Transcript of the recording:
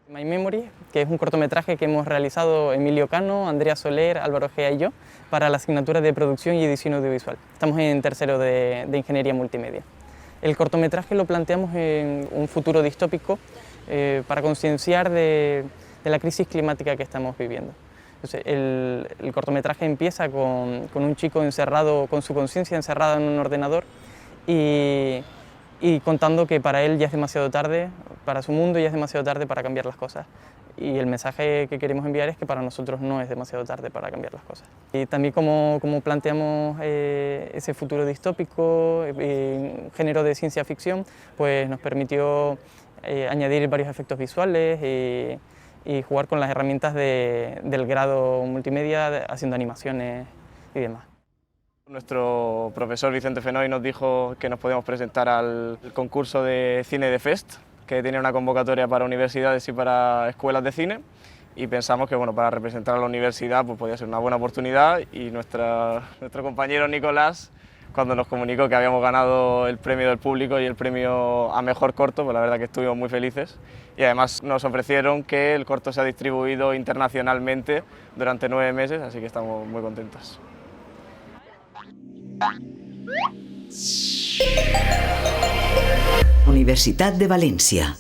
My Memory, que es un cortometraje que hemos realizado Emilio Cano, Andrea Soler, Álvaro Gea y yo para la asignatura de Producción y Edición Audiovisual. Estamos en tercero de Ingeniería Multimedia. El cortometraje lo planteamos en un futuro distópico para concienciar de la crisis climática que estamos viviendo. Entonces, el cortometraje empieza con un chico encerrado, con su conciencia encerrada en un ordenador y contando que para él ya es demasiado tarde, para su mundo ya es demasiado tarde para cambiar las cosas. Y el mensaje que queremos enviar es que para nosotros no es demasiado tarde para cambiar las cosas. Y también como planteamos ese futuro distópico, género de ciencia ficción, pues nos permitió añadir varios efectos visuales y jugar con las herramientas del grado multimedia, haciendo animaciones y demás. Nuestro profesor Vicente Fenoy nos dijo que nos podíamos presentar al concurso de cine de Fest, que tenía una convocatoria para universidades y para escuelas de cine, y pensamos que bueno, para representar a la universidad pues podía ser una buena oportunidad, y nuestro compañero Nicolás, cuando nos comunicó que habíamos ganado el premio del público y el premio a mejor corto, pues la verdad que estuvimos muy felices, y además nos ofrecieron que el corto se ha distribuido internacionalmente durante 9 meses, así que estamos muy contentos. Universitat de València.